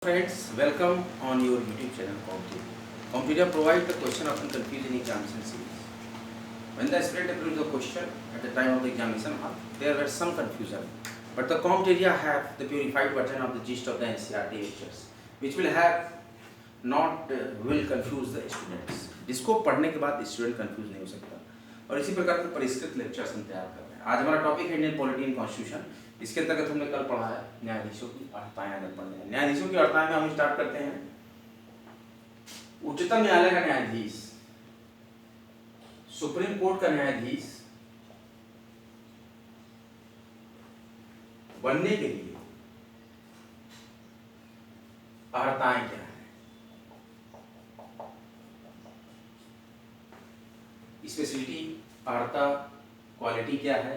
Friends, welcome on your YouTube channel Competeria. Competeria provides the question often confused in examination series. When the aspirant approached the question at the time of the examination hall, there were some confusion. But the Competeria have the purified version of the gist of the NCERT lectures, which will have not will confuse the students. जिसको पढ़ने के बाद student confuse नहीं हो सकता और इसी प्रकार के परिष्कृत लेक्चर्स हम तैयार कर रहे हैं। आज हमारा टॉपिक है इंडियन पॉलिटी एंड कॉन्स्टिट्यूशन। इसके अंतर्गत हमने कल पढ़ा है न्यायाधीशों की अर्थाएं। अगर पढ़ने हैं न्यायाधीशों की अर्थाएं में हम स्टार्ट करते हैं। उच्चतम न्यायालय का न्यायाधीश, सुप्रीम कोर्ट का न्यायाधीश बनने के लिए अर्थाएं क्या है? स्पेशलिटी, अर्हता, क्वालिटी क्या है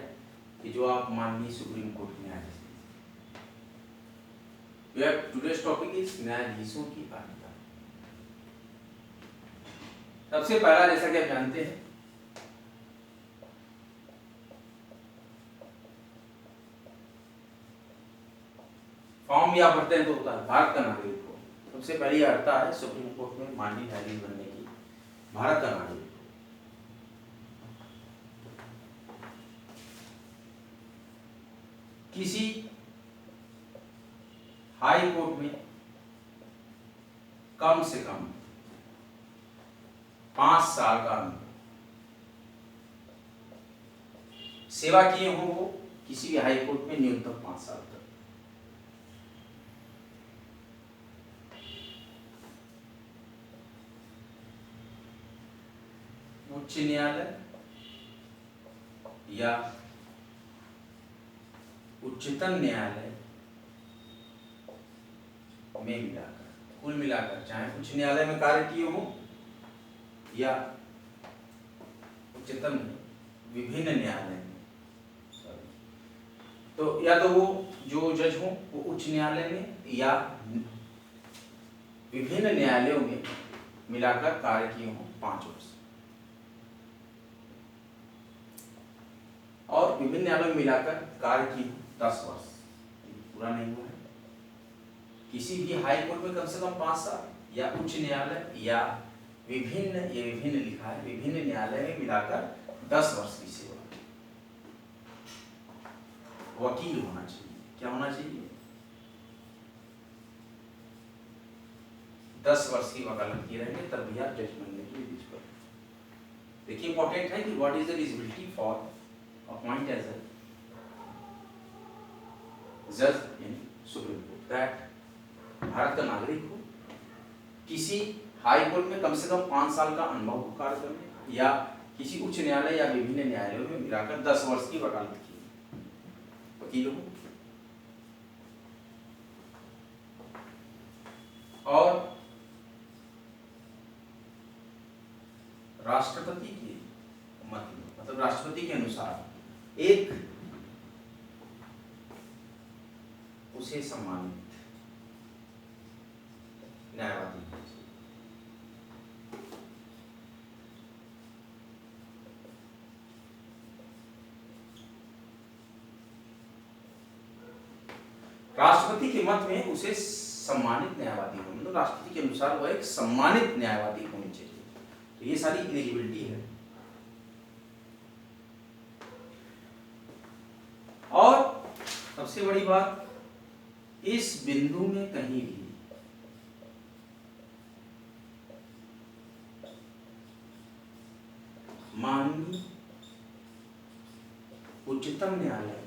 कि जो आप माननीय सुप्रीम कोर्ट के न्यायाधीश। टुडेस टॉपिक इज न्यायाधीशों की अर्हता। सबसे पहला, जैसा कि आप जानते हैं, फॉर्म या भरते हैं तो होता है भारत का नागरिक हो। सबसे पहली अर्हता है सुप्रीम कोर्ट में माननीय न्यायाधीश बनने की, भारत का नागरिक। किसी हाई कोर्ट में कम से कम 5 साल का अनुभव, सेवा किए हो वो किसी भी हाई कोर्ट में न्यूनतम 5 साल तक। उच्च न्यायालय या उच्चतम न्यायालय में मिलाकर, कुल मिलाकर, चाहे उच्च न्यायालय में कार्य किए हो या उच्चतम विभिन्न न्यायालय में, तो या तो वो जो जज हो वो उच्च न्यायालय में या विभिन्न न्यायालयों में मिलाकर कार्य किए हो 5 वर्ष, और विभिन्न न्यायालयों में मिलाकर कार्य किए 10 वर्ष। पूरा नहीं हुआ है। किसी भी हाई कोर्ट में कम से कम 5 साल या उच्च न्यायालय या विभिन्न, ये विभिन्न लिखा है, विभिन्न न्यायालय में मिलाकर 10 वर्ष की सेवा। वकील होना चाहिए। क्या होना चाहिए? 10 वर्ष की वकालत किए रहेंगे तब भी आप जज बनने के लिए बीच पर। देखिए इंपॉर्टेंट है कि what is the eligibility for appoint as a जज in Supreme Court. That Bharat का नागरिक हो, किसी हाई कोर्ट में कम से कम 5 साल का अनुभव हो कार्य करने, या किसी उच्च न्यायालय या विभिन्न न्यायालयों में मिलाकर 10 वर्ष की वकालत की, वकील हो। और राष्ट्रपति के मत, मतलब राष्ट्रपति के अनुसार एक उसे सम्मानित न्यायवादी। राष्ट्रपति के मत में उसे सम्मानित न्यायवादी होना, मतलब राष्ट्रपति के अनुसार वह एक सम्मानित न्यायवादी होनी चाहिए। तो ये सारी एलिजिबिलिटी है। और सबसे बड़ी बात, इस बिंदु में कहीं भी माननीय उच्चतम न्यायालय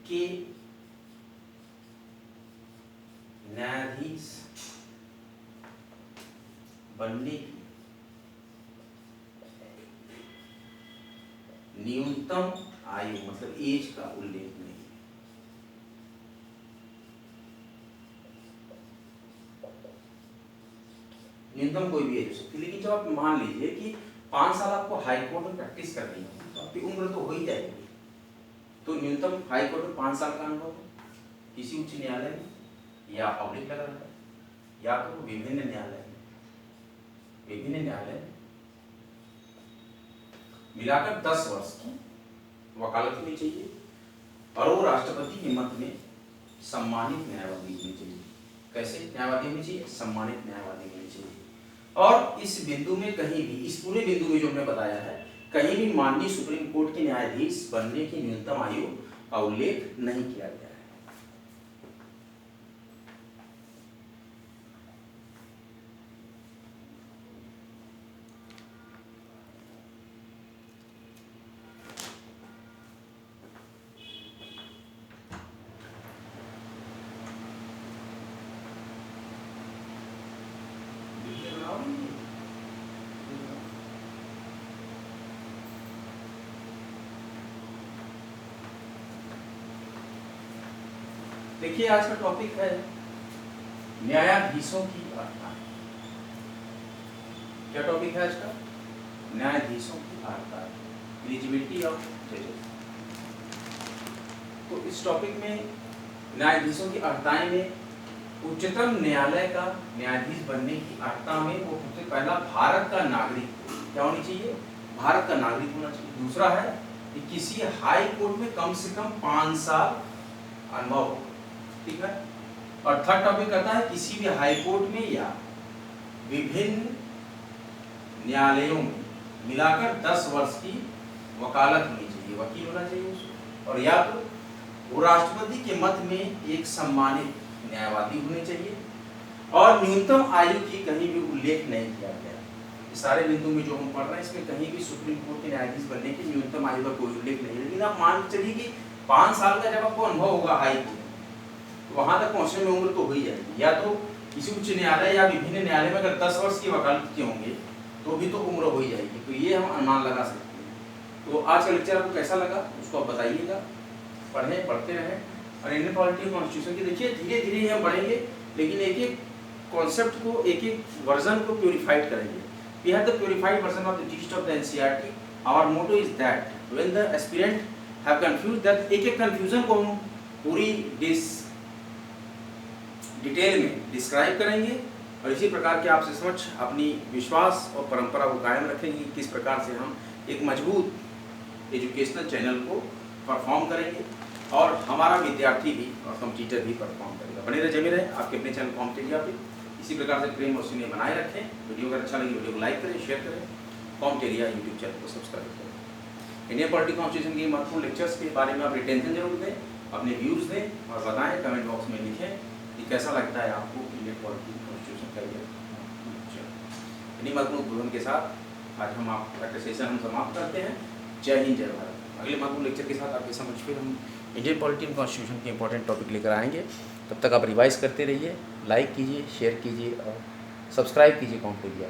के न्यायाधीश बनने की न्यूनतम आयु, मतलब एज का उल्लेख नहीं। न्यूनतम कोई भी एज हो सकती है, लेकिन जब आप मान लीजिए कि 5 साल आपको हाई कोर्ट में प्रैक्टिस करनी है तो आपकी उम्र तो हो ही जाएगी। तो न्यूनतम हाई कोर्ट में 5 साल का अनुभव हो, किसी उच्च न्यायालय में या पब्लिक लग रहा है, या तो विभिन्न न्यायालय में, विभिन्न न्यायालय मिलाकर 10 वर्ष की वकालत होनी चाहिए, और वो राष्ट्रपति के मत में सम्मानित न्यायवादी होने चाहिए। कैसे न्यायवादी होनी चाहिए? सम्मानित न्यायवादी होनी चाहिए। और इस बिंदु में कहीं भी, इस पूरे बिंदु में जो हमने बताया है, कहीं भी माननीय सुप्रीम कोर्ट के न्यायाधीश बनने की न्यूनतम आयु का उल्लेख नहीं किया गया है। देखिए आज का टॉपिक है न्यायाधीशों की अर्हता। क्या टॉपिक है आज का? न्यायाधीशों की अर्हता, एलिजिबिलिटी ऑफ जजेस। तो इस टॉपिक में न्यायाधीशों की अर्हताएं में उच्चतम न्यायालय का न्यायाधीश बनने की अर्हता में वो सबसे पहला भारत का नागरिक क्या होनी चाहिए? भारत का नागरिक होना चाहिए। दूसरा है कि किसी हाई कोर्ट में कम से कम 5 साल अनुभव हो, ठीक है। और थर्ड टॉपिक कहता है किसी भी हाई कोर्ट में या विभिन्न न्यायालयों में मिलाकर 10 वर्ष की वकालत होनी चाहिए, वकील होना चाहिए उसको। और या तो वो राष्ट्रपति के मत में एक सम्मानित न्यायवादी होने चाहिए। और न्यूनतम आयु की कहीं भी उल्लेख नहीं किया गया। इस सारे बिंदु में जो हम पढ़ रहे हैं इसमें कहीं भी सुप्रीम कोर्ट के न्यायाधीश बनने की न्यूनतम आयु का कोई उल्लेख नहीं है। लेकिन आप मान के चलिए कि 5 साल का जब आपको अनुभव होगा हाई कोर्ट, तो वहां तक पहुंचने में उम्र तो हो ही जाएगी। या तो किसी उच्च न्यायालय या विभिन्न न्यायालय में अगर 10 वर्ष की वकालत के होंगे तो भी तो उम्र हो ही जाएगी। तो ये हम अनुमान लगा सकते हैं। तो आज का लेक्चर आपको कैसा लगा उसको आप बताइएगा। पढ़ें, पढ़ते रहें। और इंडियन पॉलिटी कॉन्स्टिट्यूशन की देखिए धीरे धीरे हम बढ़ेंगे, लेकिन एक एक कॉन्सेप्ट को, एक एक वर्जन को प्योरीफाइड करेंगे। We have the purified version of the text of the NCERT. Our motto is that when the aspirant have confused that, एक एक कंफ्यूजन को हम पूरी डिटेल में डिस्क्राइब करेंगे। और इसी प्रकार के आपसे समझ अपनी विश्वास और परंपरा को कायम रखेंगे। किस प्रकार से हम एक मजबूत एजुकेशनल चैनल को परफॉर्म करेंगे और हमारा विद्यार्थी भी और कंप्यूटर भी परफॉर्म करेगा। बने रहे, जमे रहे आपके अपने चैनल कॉम्पिटेरिया पे। इसी प्रकार से प्रेम और स्नेह बनाए रखें। वीडियो अगर अच्छा लगे वीडियो को लाइक करें, शेयर करें, कॉम्पिटेरिया यूट्यूब चैनल को सब्सक्राइब करें। इंडियन पॉलिटी कॉन्स्टिट्यूशन के महत्वपूर्ण लेक्चर्स के बारे में आप रिटेंशन जरूर दें, अपने व्यूज़ दें और बताएं, कमेंट बॉक्स में लिखें कि कैसा लगता है आपको इंडियन पॉलिटी कॉन्स्टिट्यूशन का ये लेक्चर। इन्हीं महत्वपूर्ण उद्बोधन के साथ आज हम आपका सेशन हम समाप्त करते हैं। जय हिंद, जय भारत। अगले महत्वपूर्ण लेक्चर के साथ आपके समझ फिर हम इंडियन पॉलिटी कॉन्स्टिट्यूशन के इंपॉर्टेंट टॉपिक लेकर आएंगे। तब तक आप रिवाइज करते रहिए, लाइक कीजिए, शेयर कीजिए और सब्सक्राइब कीजिए कॉम्पिटेरिया।